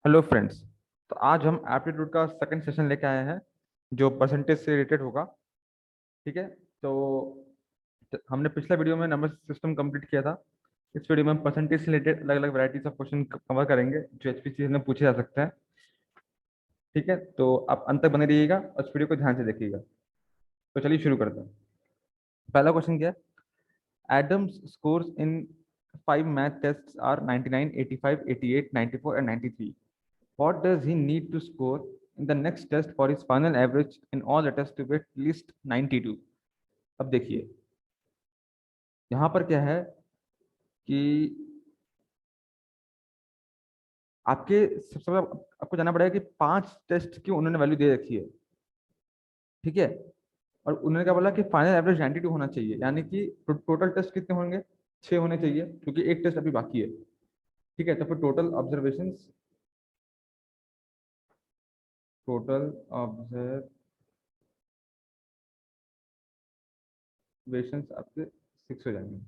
Hello friends. तो आज हम एप्टीट्यूड का सेकंड सेशन लेके आए हैं जो परसेंटेज से रिलेटेड होगा। ठीक है। तो हमने पिछला वीडियो में नंबर सिस्टम कंप्लीट किया था। इस वीडियो में हम परसेंटेज से रिलेटेड अलग अलग वैरायटीज ऑफ क्वेश्चन कवर करेंगे जो एचपीसीएस में पूछे जा सकते हैं। ठीक है, तो आप अंत तक बने रहिएगा और इस वीडियो को ध्यान से देखिएगा। तो चलिए शुरू करते हैं। पहला क्वेश्चन क्या है? Adam's scores in 5 math test are 99, 85, 88, 94 and 93। What does he need to score in the next test for his final average in all the tests to be at least 92? अब देखिए, यहाँ पर क्या है कि आपके सबसे पहले आपको जानना पड़ेगा कि 5 टेस्ट की उन्होंने वैल्यू दे रखी है। ठीक है। और उन्होंने क्या बोला कि फाइनल एवरेज 92 होना चाहिए, यानी कि टोटल टेस्ट कितने होंगे? 6 होने चाहिए, क्योंकि एक टेस्ट अभी बाकी है। ठीक है, तो फिर टोटल ऑब्जर्वेशंस आपके 6 हो जाएंगे।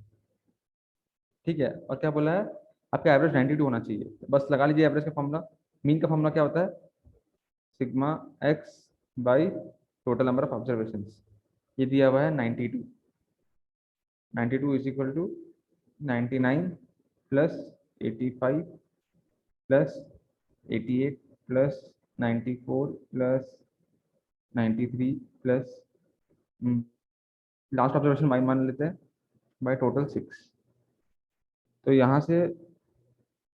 ठीक है, और क्या बोला है? आपका एवरेज 92 होना चाहिए। बस लगा लीजिए एवरेज का फॉर्मूला। मीन का फॉर्मूला क्या होता है? Sigma x by total number of observation. ये दिया हुआ है 92। 92 is equal to 99 plus 85 plus 88 plus 94 plus 93 plus last observation by मान लेते हैं, बाई टोटल 6। तो यहाँ से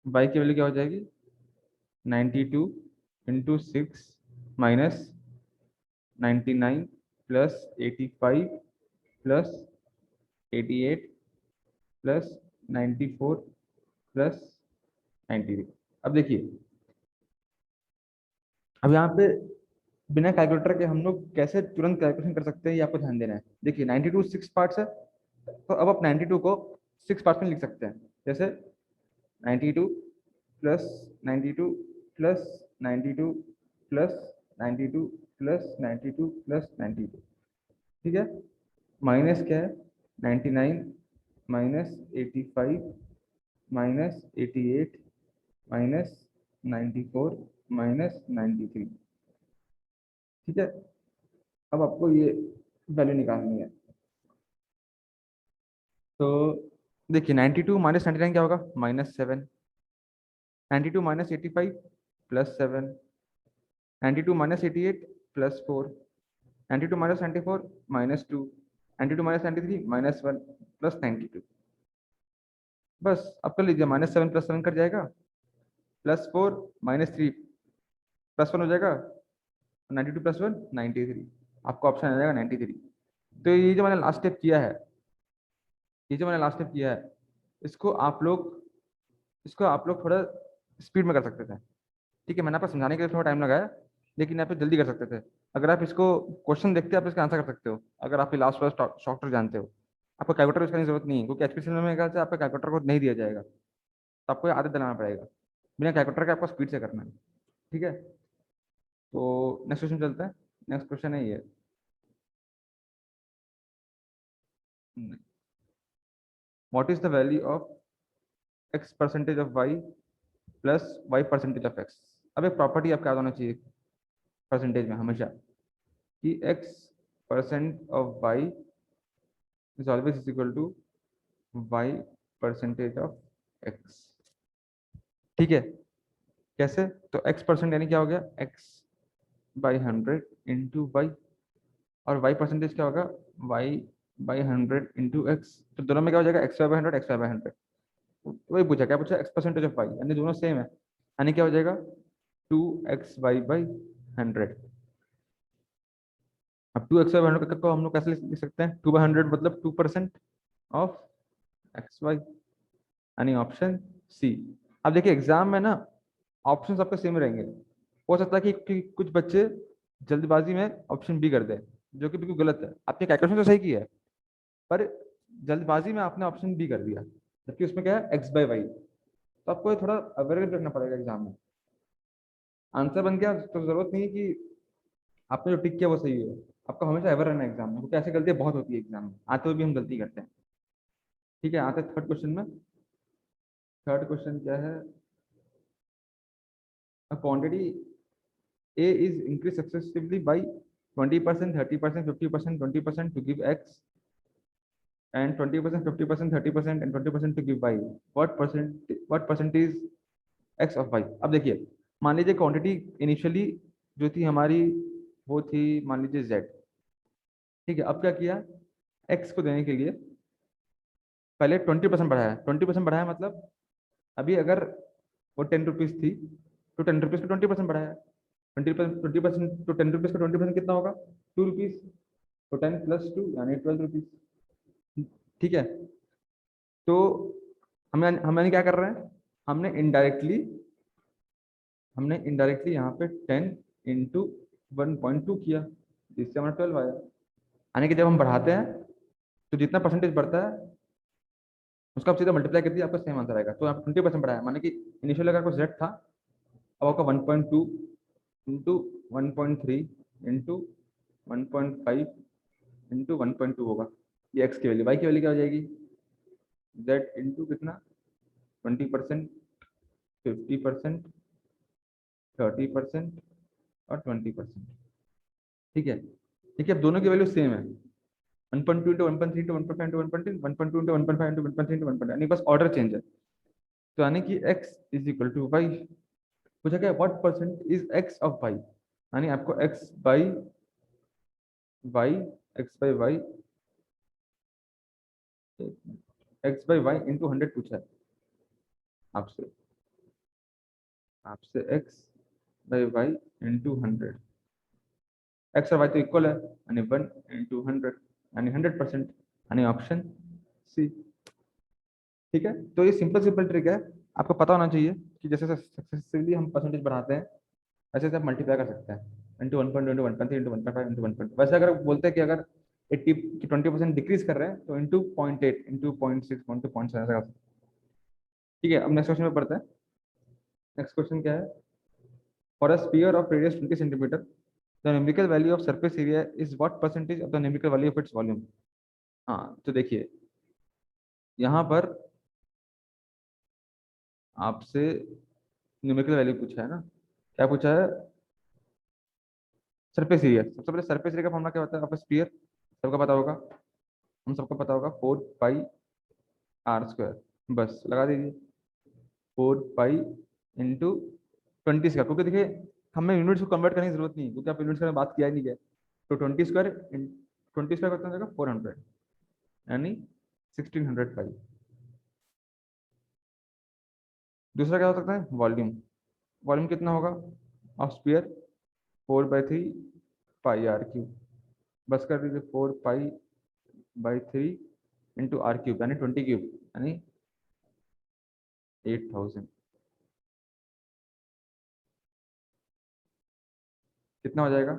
बाई की वैल्यू क्या हो जाएगी? 92 into 6 minus 99 plus 85 plus 88 plus 94 plus 93। अब देखिए, अब यहाँ पे बिना कैलकुलेटर के हम लोग कैसे तुरंत कैलकुलेशन कर सकते हैं, ये आपको ध्यान देना है। देखिए 92 6 पार्ट्स है, तो अब आप 92 को 6 पार्ट्स में लिख सकते हैं। जैसे 92 plus 92 plus 92 plus 92 plus 92 plus 92। ठीक है। माइनस क्या है? 99 माइनस 85 माइनस 88 माइनस 94 माइनस 93। ठीक है। अब आपको ये वैल्यू निकालनी है। तो देखिए 92 माइनस 99 क्या होगा? -7। 92 minus 85 +7। 92 minus 88 +4। 92 minus 94 -2। 92 minus 93 -1 plus 92। बस अब कर लीजिए, -7 + 7 कट जाएगा, +4 -3 +1 हो जाएगा, 92 + 1 93। आपका ऑप्शन आ जाएगा 93। तो ये जो मैंने लास्ट स्टेप किया है, इसको आप लोग इसको आप लोग थोड़ा स्पीड में कर सकते थे। ठीक है, मैंने आपको समझाने के लिए थोड़ा टाइम लगाया, लेकिन आप जल्दी कर सकते थे। अगर आप इसको क्वेश्चन देखते आप इसका आंसर कर सकते हो, अगर आप लास्ट वाला शॉर्टर जानते हो। आपको कैलकुलेटर करने की जरूरत नहीं है, क्योंकि एचपीसीएल में मेरे ख्याल से आपको कैलकुलेटर को नहीं दिया जाएगा, तो आपको ये आदत दिलाना पड़ेगा। बिना कैलकुलेटर के आपको स्पीड से करना है। ठीक है, तो नेक्स्ट क्वेश्चन चलता है। नेक्स्ट क्वेश्चन है ये। What is the value of x percentage of y plus y percentage of x? अब एक प्रॉपर्टी आपको याद होना चाहिए परसेंटेज में हमेशा, कि x percent of y is always is equal to y percentage of x। ठीक है। कैसे? तो x परसेंट यानी क्या हो गया? x बाई 100 इंटू वाई, और y परसेंटेज क्या होगा? y by 100 into x. तो दोनों में क्या हो जाएगा? X y by 100, x y by 100। वही पूछा, क्या पूछा? एक्स परसेंटेज ऑफ वाई, यानी दोनों सेम है, यानी क्या हो जाएगा? 2xy/100। अब 2xy/100 को हम लोग कैसे लिख सकते हैं? 2/100 मतलब 2% ऑफ xy, यानी ऑप्शन सी। अब देखिए एग्जाम में ना ऑप्शंस आपके सेम रहेंगे। हो सकता है कि कुछ बच्चे जल्दबाजी में ऑप्शन बी कर दें, जो कि बिल्कुल गलत है। आपने कैलकुलेशन तो सही की है, पर जल्दबाजी में आपने ऑप्शन बी कर दिया, जबकि उसमें क्या है? x/y। तो आपको ये थोड़ा अवेयर रखना पड़ेगा एग्जाम में। आंसर बन गया तो जरूरत नहीं है कि आपने जो टिक किया वो सही है। आपको हमेशा अवेयर रहना है एग्जाम में, क्योंकि ऐसी गलतियां बहुत होती है एग्जाम में, आते हुए भी हम गलती करते हैं। ठीक है, आते हैं थर्ड क्वेश्चन में। थर्ड क्वेश्चन क्या है? a quantity A is increased successively by 20%, 30%, 50%, 20% to give X, and 20%, 50%, 30% and 20% to give Y. What percent is X of Y? अब देखिए, मान लीजिए क्वांटिटी इनिशियली जो थी हमारी वो थी मान लीजिए Z, ठीक है। अब क्या किया, X को देने के लिए पहले 20% बढ़ाया। 20% बढ़ाया मतलब अभी अगर वो 10 रुपीज थी तो 10 रुपीज को 20% बढ़ाया। 20% तो 10 रुपीज का 20% कितना होगा, 2 रुपीज। तो 10 + 2 यानी 12 रुपीज, ठीक है। तो हमने क्या कर रहे हैं, हमने इनडायरेक्टली यहाँ पे 10 × 1.2 किया, जिससे हमारा 12 आया। यानी कि जब हम बढ़ाते हैं तो जितना परसेंटेज बढ़ता है उसका आप सीधा मल्टीप्लाई कर दिया, आपका सेम आंसर आएगा। तो आप 20% बढ़ाया, माने कि इनिशियल अगर आपको Z था, अब आपका 1.2 इंटू 1.3 इंटू 1.5 इंटू 1.2 होगा। ये X की वैल्यू। Y की वैल्यू क्या हो जाएगी, Z इंटू कितना, 20%, 50%, 30% और 20%, ठीक है। ठीक है, अब दोनों की वैल्यू सेम है, 1.2 into 1.3 into 1.5 into 1.3, 1.2 into 1.5 into 1.3 into 1.5, यानी बस ऑर्डर चेंज है। तो यानी कि X is equal to y. पूछा क्या, what percent is X of y, यानी आपको X by y, X by y into 100 पूछा है आपसे, X by y into 100। X और वाई तो इक्वल है, यानी 1 इंटू 100 यानी 100%, यानी ऑप्शन सी, ठीक है। तो ये सिंपल सिंपल ट्रिक है, आपको पता होना चाहिए कि जैसे सक्सेसिवली हम परसेंटेज बढ़ाते हैं वैसे से आप मल्टीप्लाई कर सकते हैं, इंटू 1.2 इंटू 1.3 इंटू 1.5 इंटू 1.2। वैसे अगर बोलते हैं कि अगर 80 की 20% डिक्रीज कर रहे हैं तो इंटू 0.8 इंटू 0.6 इंटू 0.7 ऐसा, ठीक है। अब नेक्स्ट क्वेश्चन में पढ़ते हैं। नेक्स्ट क्वेश्चन क्या है, for a sphere of radius 20 centimetre the numerical value of surface area is what percentage of the numerical value of its volume. हाँ, तो देखिए यहाँ पर आपसे न्यूमेरिकल वैल्यू पूछा है ना, क्या पूछा है, सरफेस एरिया। सबसे पहले सरफेस एरिया का फॉर्मूला क्या होता है, आपका स्फीयर सबका पता होगा, हम सबको पता होगा 4 पाई r², बस लगा दीजिए 4 पाई इंटू 20 का, क्योंकि देखिए हमें यूनिट्स को कन्वर्ट करने की जरूरत नहीं है, क्योंकि आप यूनिट्स का बात किया ही नहीं है। तो 20² 20² कितना हो जाएगा, 400, यानी 1600 पाई। दूसरा क्या हो सकता है, वॉल्यूम। वॉल्यूम कितना होगा ऑफ स्फीयर, 4/3 पाई r³ बस कर दीजिए 4 पाई/3 इंटू r³ यानी 20³ यानी 8000। कितना हो जाएगा,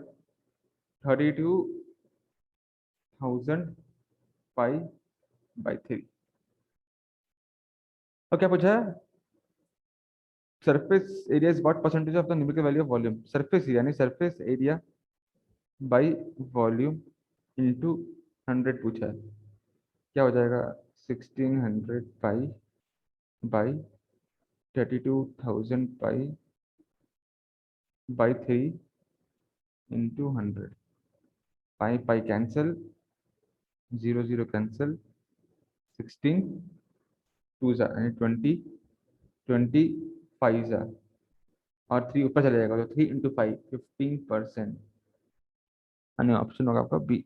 32,000 पाई/3। और क्या पूछा है, surface area is what percentage of the numerical value of volume. Surface area यानी surface area by volume into 100 पूछा है, क्या हो जाएगा, 1600 पाई/32,000 पाई/3 into 100। Pi pi cancel, 0 0 cancel, 16 2 यानी 20, 20 5 और 3 ऊपर चले जाएगा, तो 3 इंटू 5 15%, यानी ऑप्शन होगा आपका बी,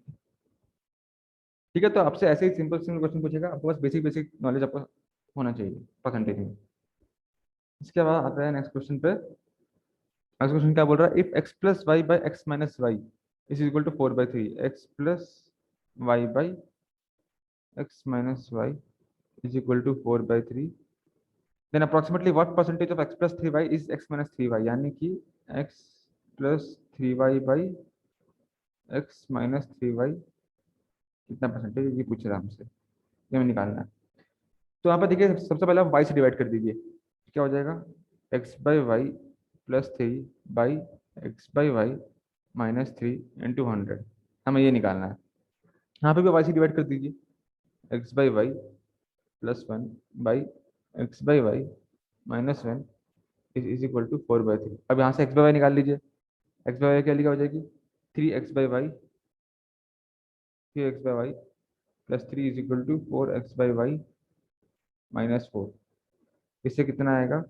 ठीक है। तो आपसे ऐसे ही सिंपल सिंपल क्वेश्चन पूछेगा, आपको बस बेसिक बेसिक नॉलेज आपको होना चाहिए परसेंटेज में। इसके बाद आता है नेक्स्ट क्वेश्चन पे। नेक्स्ट क्वेश्चन क्या बोल रहा है, if x plus y by x minus y is equal to 4/3, एक्स plus y by x minus y is equal to 4/3, then approximately what percentage of x plus 3y is x minus 3y, यानी कि x plus 3y by x minus 3y कितना percentage, ये पूछ रहा है हमसे, ये हमें निकालना है। तो यहाँ पर देखिए सबसे पहले आप y से डिवाइड कर दीजिए, क्या हो जाएगा, x/y plus 3 x by y minus 3 × 100, हमें ये निकालना है। यहाँ पे भी y से डिवाइड कर दीजिए, x/y plus 1 by x by y minus 1 is equal to 4/3। अब यहाँ से x बाई वाई निकाल लीजिए। x बाई वाई क्या लिखा हो जाएगी, 3x/y, 3x/y plus 3 is equal to 4x/y minus 4। इससे कितना आएगा,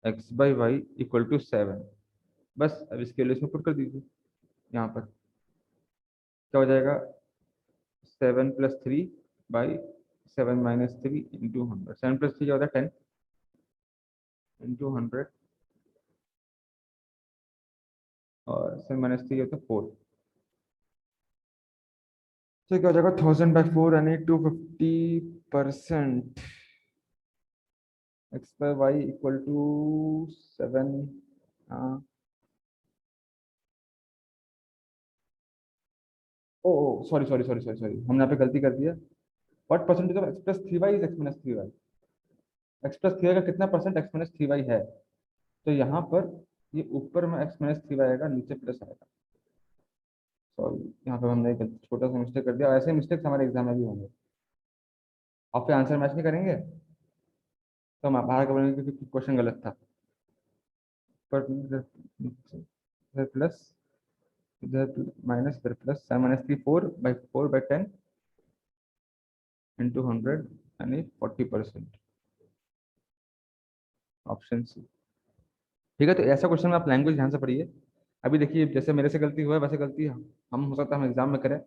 x/y इक्वल टू 7। बस अब इसके लिए इसमें पुट कर दीजिए। यहाँ पर क्या हो जाएगा, 7 plus 3 by 7 minus 3 into 100। 7 plus 3 क्या होता है 10 इंटू 100, और 7 माइनस 3 होता है 4। तो क्या हो जाएगा 1000/4 यानी 250%। x/y equal to 7। हाँ, oh oh sorry sorry sorry sorry sorry, हमने यहाँ पे गलती कर दिया। What percentage of x+3y is x-3y। x+3y का कितना परसेंट x-3y है, तो यहाँ पर ये ऊपर में x-3y आएगा, नीचे प्लस आएगा। सॉरी, यहाँ पे हमने एक छोटा सा मिस्टेक कर दिया। ऐसे मिस्टेक्स हमारे एग्जाम में भी होंगे। आप फिर आंसर मैच नहीं करेंगे तो हम बाहर का बोलेंगे क्योंकि क्वेश्चन गलत था। पर इधर प्लस, इधर माइनस, इधर प्लस। 7 - 3 4/10 इंटू 100 यानी 40%। Option C. ठीक है, तो ऐसा क्वेश्चन में आप लैंग्वेज ध्यान से पढ़िए। अभी देखिए जैसे मेरे से गलती हुआ है वैसे गलती हम हो सकता है हम एग्जाम में करें।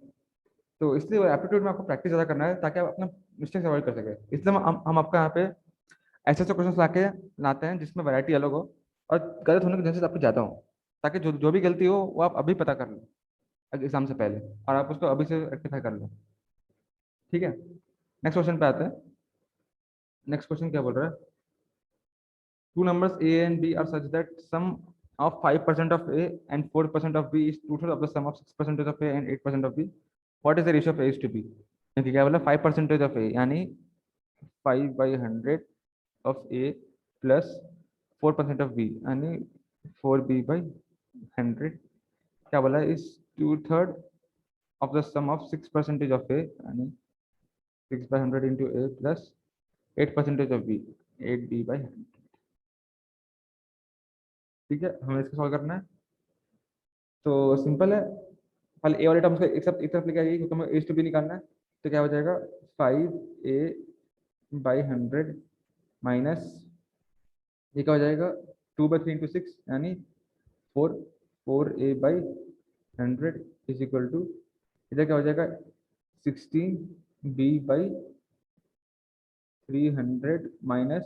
तो इसलिए एप्टीट्यूड में आपको प्रैक्टिस ज़्यादा करना है ताकि आप अपना मिस्टेक्स अवॉइड कर सके। इसलिए हम आपका यहाँ पे ऐसे ऐसे क्वेश्चन लाते हैं जिसमें वैरायटी अलग हो और गलत होने के चांसेस आपके ज़्यादा हो, ताकि जो जो भी गलती हो वो आप अभी पता कर लो एग्जाम से पहले, और आप उसको अभी से रेक्टिफाई कर लो। ठीक है, नेक्स्ट क्वेश्चन पे आते हैं। नेक्स्ट क्वेश्चन क्या बोल रहा है, two numbers a and b are such that sum of 5% of a and 4% of b is total of the sum of 6% of a and 8% of b. What is the ratio of a is to b? क्योंकि क्या बोला 5% of a यानी 5/100 of a plus 4% of b यानी 4b/100। क्या बोला इस 2/3 of the sum of 6% of a यानी 6/100 into a plus 8% of b 8b/100। ठीक है, हमें इसको सॉल्व करना है। तो सिंपल है, पहले ए वाले टर्म्स को एक तरफ लेके आइए क्योंकि हमें एज टू बी निकालना है। तो क्या हो जाएगा 5a/100 माइनस ये क्या हो जाएगा 2/3 इंटू 6 यानी 4, 4a/100 इज इक्वल टू इधर क्या हो जाएगा 16b/300 माइनस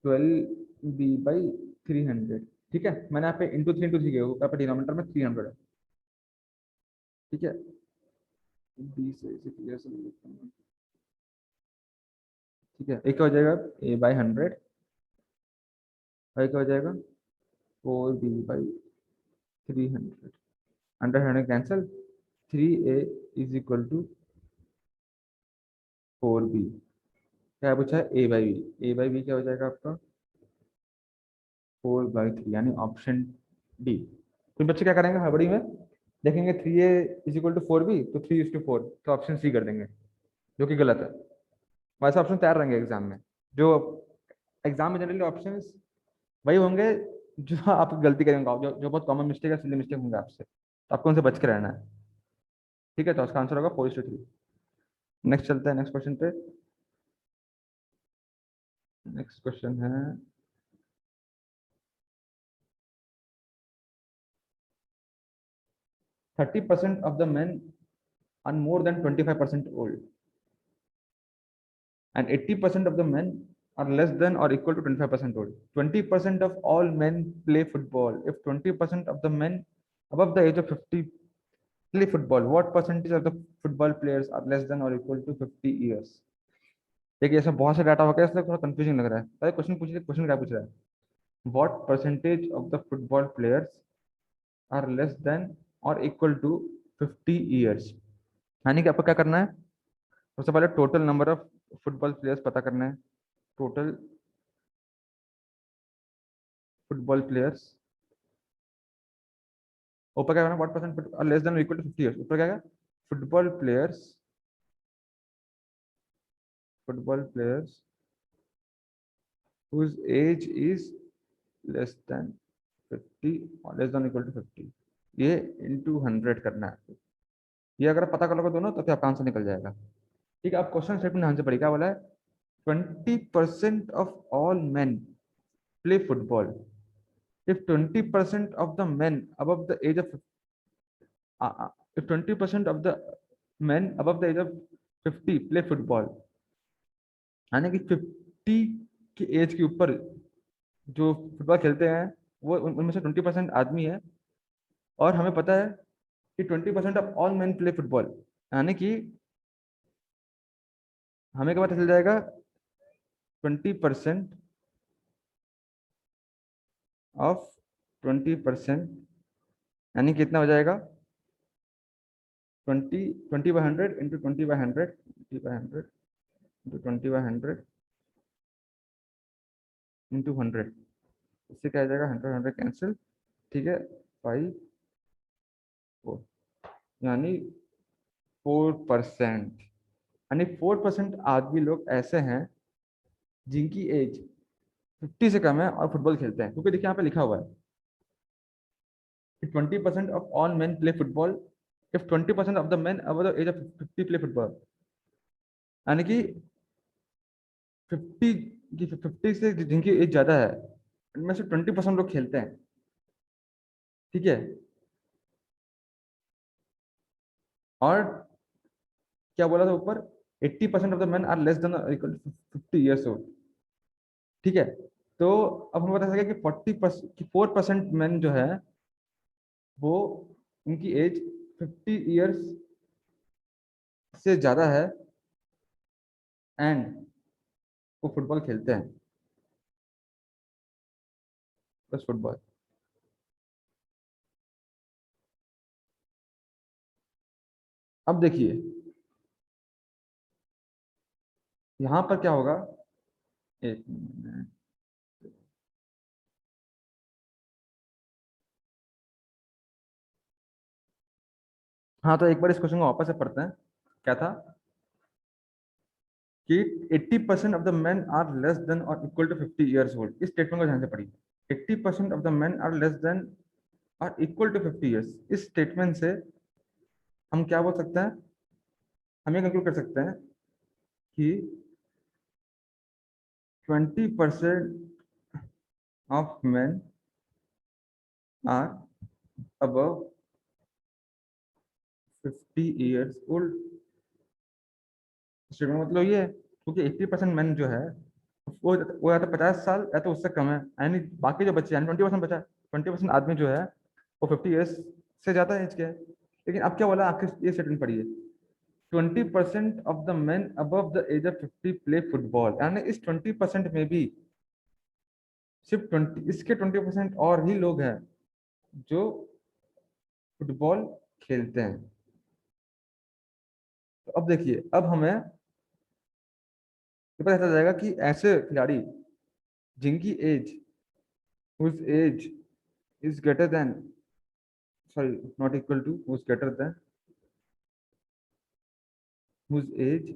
12b/300। ठीक है, मैंने यहाँ पे इंटू 3 किया, यहाँ पे डिनोमिनेटर में 300 है। ठीक है, बी से इसे क्लियर से लिखता हूँ। ठीक है, एक क्या हो जाएगा a/100, और क्या हो जाएगा 4b/300। 100 cancel, 3a is equal to 4b। क्या पूछा है a/b क्या हो जाएगा आपका 4/3 यानी ऑप्शन डी। तो बच्चे क्या करेंगे हड़बड़ी में, देखेंगे 3a is equal to 4b तो 3:4 तो ऑप्शन सी कर देंगे, जो कि गलत है। वैसे ऑप्शन तैयार रहेंगे एग्जाम में। जो एग्जाम में जनरली ऑप्शन वही होंगे जो आप गलती करेंगे, जो बहुत कॉमन मिस्टेक है, सिली मिस्टेक होंगे आपसे, तो आपको उनसे बच के रहना है। ठीक है, तो उसका आंसर होगा 4:3। नेक्स्ट चलते हैं नेक्स्ट क्वेश्चन पे। नेक्स्ट क्वेश्चन है 30% of the men are more than 25% old and 80% of the men are less than or equal to 25% old. 20% of all men play football. If 20% of the men above the age of 50 play football, what percentage of the football players are less than or equal to 50 years? देखिए इसमें बहुत से data हो गया, इसलिए थोड़ा confusing लग रहा है। पहले क्वेश्चन पूछिए, क्वेश्चन क्या पूछ रहा है, what percentage of the football players are less than or equal to 50 years. यानी कि आपको क्या करना है, सबसे पहले total number of football players पता करना है। टोटल फुटबॉल प्लेयर्स, ऊपर क्या करना, what percent less than equal to 50 years, ऊपर क्या है football players, football players whose age is less than 50 और less than equal to 50, ये into 100 करना है। ये अगर आप पता कर लोगे दोनों तो फिर आपका आंसर निकल जाएगा। ठीक है, अब क्वेश्चन स्टेटमेंट ध्यान से पढ़िए, क्या बोला है? 20% of all men play football if 20% of the men above the age of if 20% of the men above the age of 50 play football, यानी कि 50 की एज के ऊपर जो फुटबॉल खेलते हैं वो उनमें से 20% आदमी है, और हमें पता है कि 20% of all men play football, यानी कि हमें क्या पता चल जाएगा? 20% ऑफ 20%, यानी कितना हो जाएगा? 20/100 इंटू 20/100, 20/100 इंटू 20/100 इंटू 100, इससे क्या आ जाएगा? 100 कैंसिल, ठीक है, 5 4, यानी 4%, यानी 4% आदमी लोग ऐसे हैं जिनकी एज 50 से कम है और फुटबॉल खेलते हैं। क्योंकि देखिए यहाँ पे लिखा हुआ है कि 20% of all men play football if 20% of the men over the age of 50 play football, यानी कि 50 50 से जिनकी एज ज्यादा है इनमें से 20% लोग खेलते हैं। ठीक है, और क्या बोला था ऊपर? 80% of the men are less than equal to 50 years old. ठीक है, तो अब हमें पता चल गया कि 40% कि 4% मेन जो है वो उनकी एज 50 ईयर्स से ज्यादा है एंड वो फुटबॉल खेलते हैं, बस फुटबॉल। अब देखिए यहाँ पर क्या होगा, एक मिनट। हाँ, तो एक बार इस क्वेश्चन को वापस से पढ़ते हैं। क्या था कि 80% of the men are less than or equal to 50 years old, इस स्टेटमेंट को ध्यान से पढ़िए। 80% of the men are less than or equal to 50 years, इस स्टेटमेंट से हम क्या बोल सकते हैं? हम ये कंक्लूड कर सकते हैं कि 20% of men are above 50 years old. Statement मतलब ये है, क्योंकि 80% मैन जो है वो या तो 50 साल या तो उससे कम है, यानी बाकी जो बच्चे यानी 20% बचा, 20% आदमी जो है वो 50 ईयर्स से ज्यादा एज के है। लेकिन अब क्या बोला आखिर, ये स्टेटमेंट पढ़िए, 20% of the men above the age of 50 play football, यानी इस 20% में भी सिर्फ 20, इसके 20% और ही लोग हैं जो फुटबॉल खेलते हैं। तो अब देखिए, अब हमें ये पता चल जाएगा कि ऐसे खिलाड़ी जिनकी as whose age is greater than, sorry, not equal to, who's greater than, whose age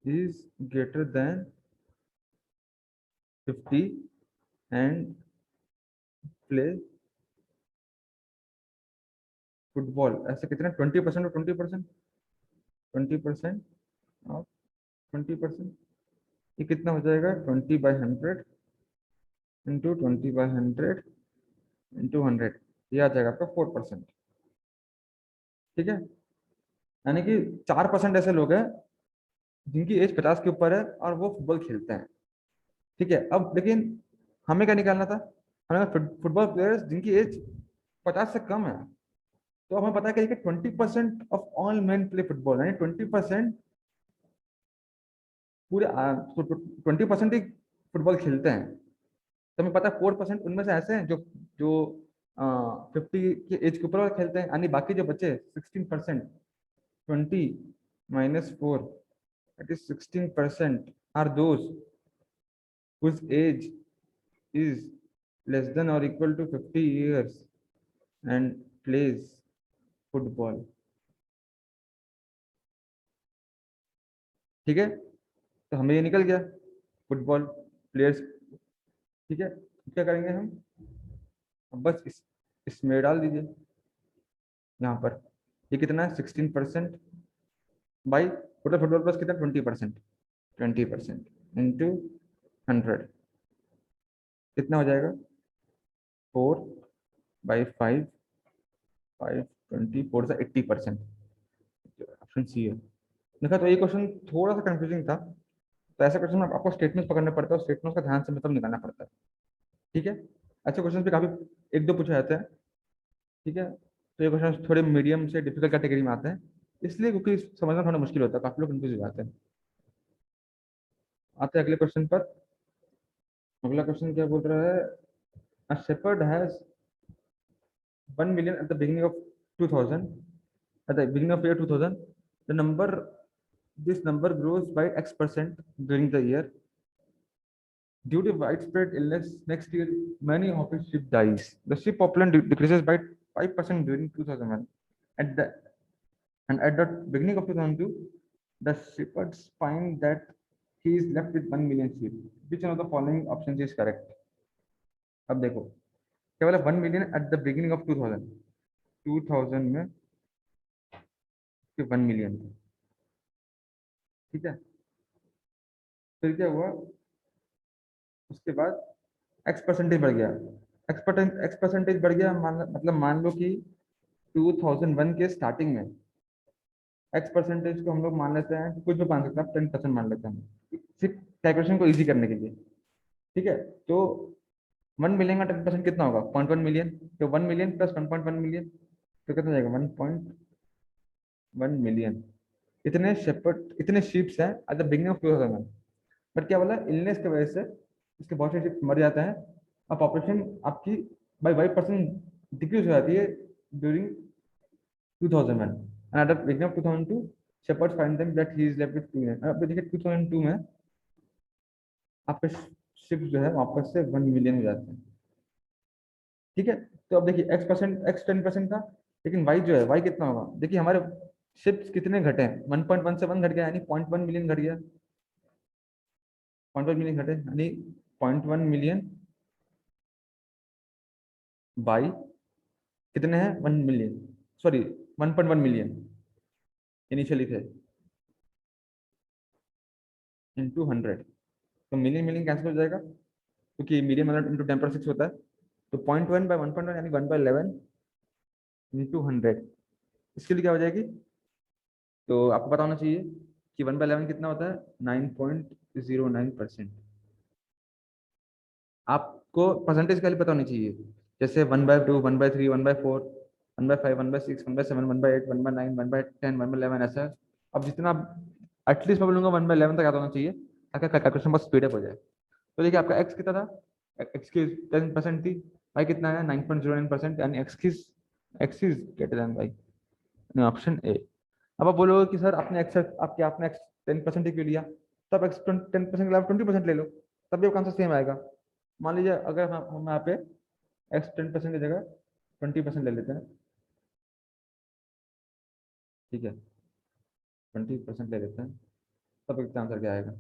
is greater than 50 and play football, ऐसे कितने? 20% और 20%, 20% और 20%, ये कितना हो जाएगा? 20/100 इंटू 20/100 इंटू 100, ये आ जाएगा आपका 4%। ठीक है, यानी कि 4% ऐसे लोग हैं जिनकी एज 50 के ऊपर है और वो फुटबॉल खेलते हैं। ठीक है, अब लेकिन हमें क्या निकालना था? हमें फुटबॉल प्लेयर्स जिनकी एज 50 से कम है। तो हमें पता है कि 20% of all men play football, यानी 20% पूरे 20% ही फुटबॉल खेलते हैं। तो हमें पता है 4% उनमें से ऐसे हैं जो जो 50 की एज के ऊपर वाले खेलते हैं, यानी बाकी जो बच्चे 16%, 20 - 4, that is 16% are those whose age is less than or equal to 50 years and plays football। ठीक है, तो हमें ये निकल गया फुटबॉल प्लेयर्स ठीक है, क्या करेंगे हम, अब बस इसमें डाल दीजिए यहाँ पर, ये कितना है 16% बाई टोटल फुटबॉल प्लस कितना 20%, 20% इंटू 100 कितना हो जाएगा 4/5, 5 20 4 से 80%, ऑप्शन सी है। देखा तो ये क्वेश्चन थोड़ा सा कंफ्यूजिंग था, तो ऐसे क्वेश्चन में आपको स्टेटमेंट पकड़ना पड़ता है और स्टेटमेंट का ध्यान से मतलब निकालना पड़ता है। ठीक है, ऐसे क्वेश्चन भी काफी एक दो पूछे जाते हैं। ठीक है, तो ये क्वेश्चन थोड़े मीडियम से डिफिकल्ट कैटेगरी में आते हैं, इसलिए क्योंकि समझना थोड़ा मुश्किल होता है, काफी लोग कंफ्यूज हो जाते हैं। आते हैं अगले क्वेश्चन पर। अगला क्वेश्चन क्या बोल रहा है, अ shepherd has 1 million at the beginning of 2000, at the beginning of year 2000, the number, this number grows by x% during the year. Due to widespread illness next year, many of its sheep dies. The sheep population decreases by 5% during 2001. At the and at the beginning of 2002, the shepherds find that he is left with 1 million sheep. Which one of the following options is correct? अब देखो, केवल 1 million at the beginning of 2000, 2000 में 1 million, ठीक है, फिर क्या हुआ, उसके बाद एक्स परसेंटेज बढ़ गया, एक्स परसेंटेज बढ़ गया, मतलब मान लो कि 2001 के स्टार्टिंग में एक्स परसेंटेज को हम लोग मान लेते हैं, कुछ भी मान सकते हैं, 10% मान लेते हैं सिर्फ कैलकुलेशन को इजी करने के लिए। ठीक है, तो 1 मिलियन का 10% कितना होगा 0.1 मिलियन, तो 1 मिलियन प्लस 1.1 मिलियन, तो कितना जाएगा 1.1 मिलियन। इतने शेपर्ड, इतने शीप्स हैं at the beginning of 2001, but क्या बोला, इलनेस की वजह से इसके बहुत से शीप्स मर जाते हैं, अब पॉपुलेशन आपकी बाई 5% डिक्रीज हो जाती है during 2001, and at the beginning of 2002 shepherds find them that he is left with 2 million। अब देखिए 2002 में आपके शिप्स जो है वापस से 1 मिलियन हो जाते हैं। ठीक है, तो अब देखिए एक्स 10% था, लेकिन वाई जो है, वाई कितना होगा, देखिए हमारे शिप्स कितने घटे हैं, 1.1 से 1 घट गया, यानी 0.1 मिलियन घट गया, 0.1 मिलियन घटे, यानी 0.1 मिलियन बाई कितने हैं 1 मिलियन, सॉरी 1.1 मिलियन इनिशियली थे, इंटू 100, तो मिलियन मिलियन कैंसिल हो जाएगा, क्योंकि मीडियम मतलब इंटू 10/6 होता है, तो 0.1/1.1 यानी 1/11 इंटू 100, इसके लिए क्या हो जाएगी, तो आपको पता होना चाहिए कि 1/11 कितना होता है 9.09%। आपको परसेंटेज का पता होनी चाहिए, जैसे 1/2, 1/3, 1/4, 1/5, 1/6, 1/7, 1/8, 1/9, 1/10, 1/11 ऐसा। अब जितना एटलीस्ट मैं बोलूंगा 1/11 तक याद होना चाहिए, ताकि कैलकुलेशन बहुत स्पीड अप हो जाए। तो देखिए आपका एक्स कितना था, एक्स की 10% थी, वाई कितना है 9.09%, यानी x is greater than y, option A. अब आप बोलोगे कि सर आपने एक्स 10% ही क्यों लिया, तब एक्स 10% के अलावा 20% ले लो, तब भी आपका आंसर सेम आएगा। मान लीजिए अगर हम यहाँ पे एक्स 10% की जगह 20% ले लेते हैं, ठीक है, 20% ले लेते हैं, तब इसका आंसर क्या आएगा,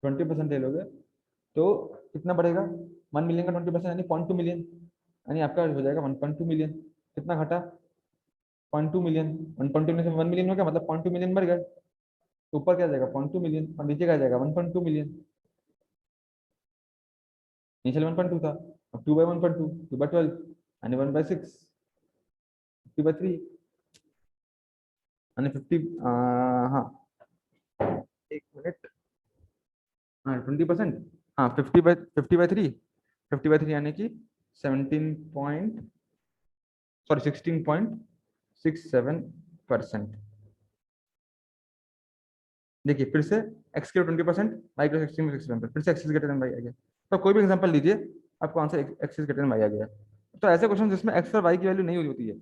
20% ले लोगे तो कितना बढ़ेगा, 1 मिलियन का 20% यानी 0.2 मिलियन, यानी आपका हो जाएगा 1.2 मिलियन। कितना घटा 0.2 मिलियन, 1.2 में से 1 मिलियन हो गया, मतलब 0.2 मिलियन मर गए, तो ऊपर क्या जाएगा 0.2 मिलियन, और नीचे क्या जाएगा 1.2 मिलियन। इनिशियल 1.2 था, अब 2/1.2, 2/12, यानी 1/6, 50/3, यानी 50, हाँ, एक मिनट, हाँ 20%, हाँ 50/3, 50/3 यानी कि 17 सॉरी 16.67%। देखिए फिर से एक्स के 20%, वाई के 16.67%, फिर से एक्स ग्रेटर देन वाई आ गया। तो कोई भी एग्जांपल लीजिए, आपको answer x greater than y आ गया। तो ऐसे क्वेश्चन जिसमें एक्स और वाई की वैल्यू नहीं होती है,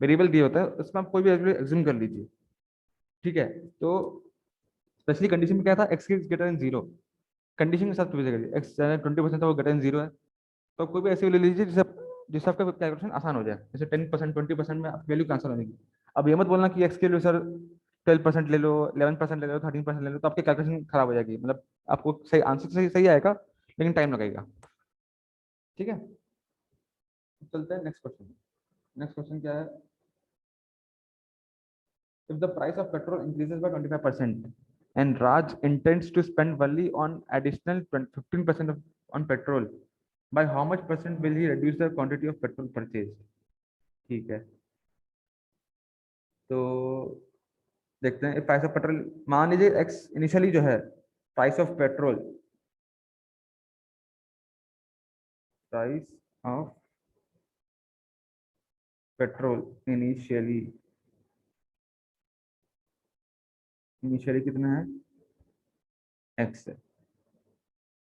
वेरिएबल दिए होता है, उसमें आप कोई भी वैल्यू एज्यूम कर लीजिए। ठीक है, तो स्पेशली कंडीशन में क्या था, एक्स ग्रेटर देन 0, कंडीशन के साथ करिए, एक्स 20% था वो ग्रेटर देन 0 है, तो कोई भी ऐसी वैल्यू ले लीजिए जिससे आपका कैलकुलेशन आसान हो जाए, जैसे 10%, 20% में आपकी वैल्यू कैंसिल होने की। अब ये मत बोलना कि एक्स की वैल्यू सर 12% ले लो, 11% ले लो, 13% ले लो, तो आपकी कैलकुलेशन खराब हो जाएगी। मतलब आपको सही आंसर सही सही आएगा, लेकिन टाइम लगेगा। ठीक है, चलते हैं नेक्स्ट क्वेश्चन। नेक्स्ट क्वेश्चन क्या है? If the price of petrol increases by 25% and Raj intends to spend only on additional 15% on petrol, by how much percent will he reduce the quantity of petrol purchased? ठीक है, तो देखते हैं। Price of petrol, मान लीजिए x initially जो है, price of petrol, price of petrol initially, initially कितना है? एक्स है।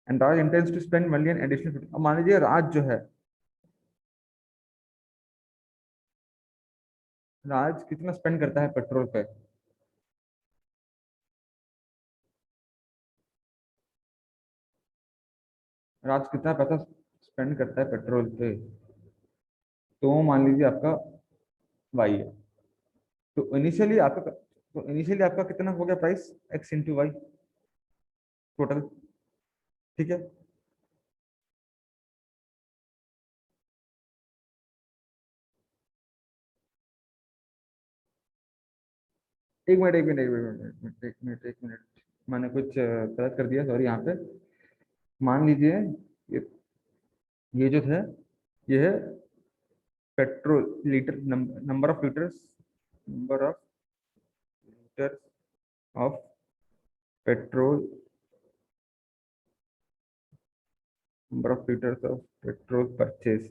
And Raj intends to spend million additional. अब मान लीजिए राज जो है, राज कितना स्पेंड करता है पेट्रोल पे? राज कितना पैसा स्पेंड करता है पेट्रोल पे? तो मान लीजिए आपका वाई है। तो इनिशियली आपका कितना हो गया price? X into y total. ठीक है, एक मिनट, मैंने कुछ गलत कर दिया, सॉरी। यहाँ पे मान लीजिए ये ये जो है, ये है petrol litre, number of litres, number of litres of petrol, number of litres of petrol purchase.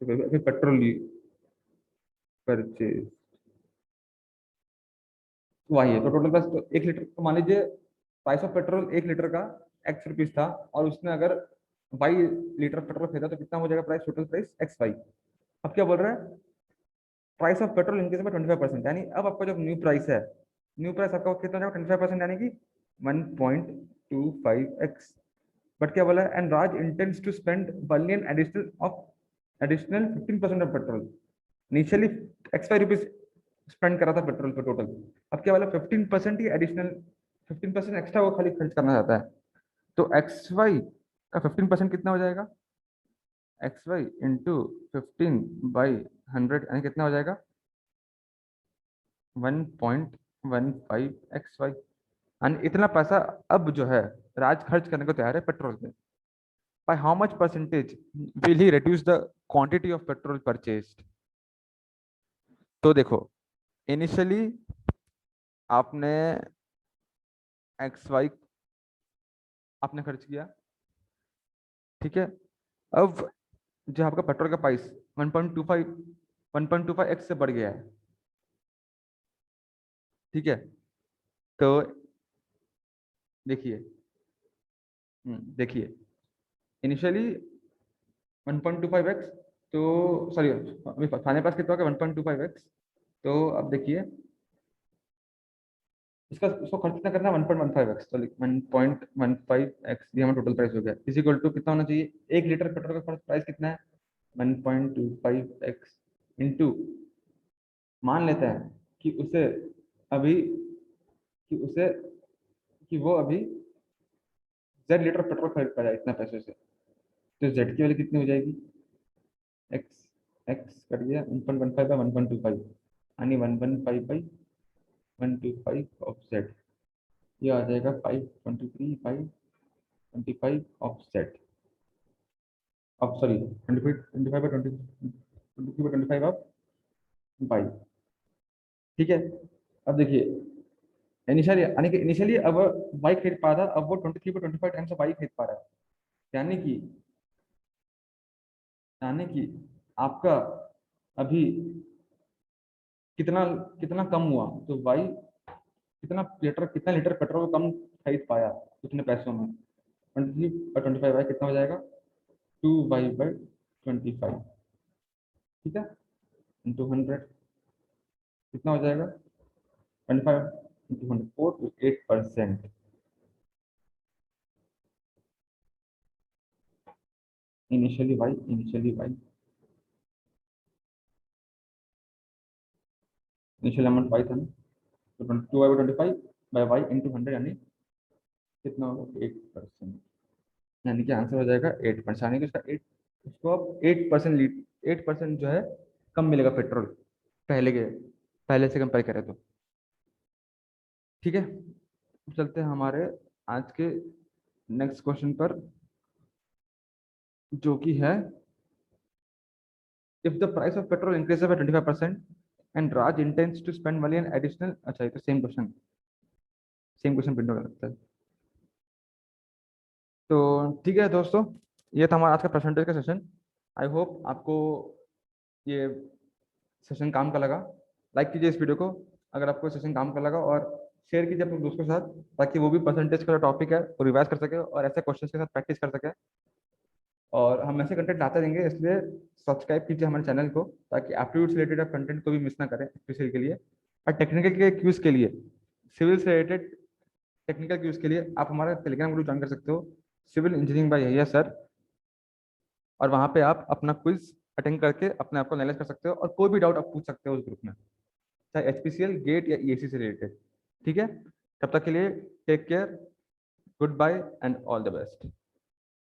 Petrol purchase वही है। तो टोटल बस, तो 1 लीटर, तो मान लीजिए प्राइस ऑफ पेट्रोल 1 लीटर का x रुपीज था, और उसने अगर 22 लीटर पेट्रोल खरीदा, तो कितना हो जाएगा price? Total price x y. अब क्या बोल रहा है? प्राइस ऑफ पेट्रोल इंक्रीज में 25%, यानी अब आपका जो न्यू प्राइस है, न्यू प्राइस आपका कितना हो जाएगा? 25%, यानी कि 1.25x। बट क्या बोला है? And Raj intends to spend billion additional 15% of petrol. Initially x y rupees spend करा था पेट्रोल पे टोटल। अब क्या वाला 15% ही एडिशनल, 15% एक्स्ट्रा वो खाली खर्च करना चाहता है। तो एक्स वाई का 15% कितना हो जाएगा? एक्स वाई इंटू 15/100, यानी कितना हो जाएगा? 1.15 XY। यानी इतना पैसा अब जो है राज खर्च करने को तैयार है पेट्रोल पे। By how much percentage will he reduce the quantity of petrol purchased? तो देखो, इनिशियली आपने एक्स वाई आपने खर्च किया, ठीक है। अब जो आपका पेट्रोल का प्राइस 1.25x से बढ़ गया है, ठीक है। तो देखिए, देखिए, इनिशियली 1.25x, तो सॉरी, अभी थाने पास कितना होगा? 1.25x। तो अब देखिए, इसका इसको खर्च कितना करना है? 1.15x, तो 1.15x, ये हमारा टोटल प्राइस हो गया। इज इक्वल टू कितना होना चाहिए? 1 लीटर पेट्रोल का प्राइस कितना है? 1.25x इंटू, मान लेते हैं कि उसे अभी कि उसे कि वो अभी Z लीटर पेट्रोल खरीद पाया इतना पैसे से। तो जेड की वैल्यू कितनी हो जाएगी? एक्स, एक्स कर दिया 1.15/1.25, यानी 1.15/125 ऑफ जेड। ये आ जाएगा 523/25 of Z, of sorry 23/25 of by. ठीक है, अब देखिए, इनिशियली यानी कि इनिशियली अब बाई खरीद पा रहा था, अब वो 23/25 टाइम्स ऑफ बाई खरीद पा रहा है। यानी कि यानी कि आपका अभी कितना कितना कम हुआ? तो वाई कितना लीटर पेट्रोल कम खरीद पाया उतने पैसों में? 23/25 कितना हो जाएगा? 2y/25, ठीक है, इंटू 100, कितना हो जाएगा? 25 into 100, 4 to 8%। Initially y, initially y, initial amount पाइथन, तो 22/25 इंटू 100 यानी कितना होगा 8%, यानी कि आंसर हो जाएगा 8%, यानी कि उसका 8, उसको अब 8% लीट 8% जो है कम मिलेगा पेट्रोल पहले से कंपेयर करें तो। ठीक है, चलते हैं हमारे आज के नेक्स्ट क्वेश्चन पर, जो कि है if the price of petrol increases by 25% and Raj intends to spend money on additional, अच्छा ये तो सेम क्वेश्चन प्रिंट होगा लगता है। तो ठीक है दोस्तों, ये था हमारा आज का परसेंटेज का सेशन। आई होप आपको ये सेशन काम का लगा। लाइक कीजिए इस वीडियो को अगर आपको सेशन काम का लगा, और शेयर कीजिए अपने दोस्तों के साथ, ताकि वो भी परसेंटेज का जो टॉपिक है वो रिवाइज कर सके और ऐसे क्वेश्चन के साथ प्रैक्टिस कर सके। और हम ऐसे कंटेंट लाते रहेंगे, इसलिए सब्सक्राइब कीजिए हमारे चैनल को, ताकि एप्टीट्यूड से रिलेटेड आप कंटेंट को भी मिस ना करें स्पेशल के लिए। और टेक्निकल के क्यूज के लिए, सिविल से रिलेटेड टेक्निकल क्यूज के लिए आप हमारा टेलीग्राम ग्रुप ज्वाइन कर सकते हो, civil engineering by Yahiya sir. और वहाँ पे आप अपना क्विज अटेंड करके अपने आप को एनालाइज कर सकते हो, और कोई भी डाउट आप पूछ सकते हो उस ग्रुप में, चाहे एचपीसीएल, गेट या ईएसी से रिलेटेड। ठीक है, तब तक के लिए take care, good bye and all the best.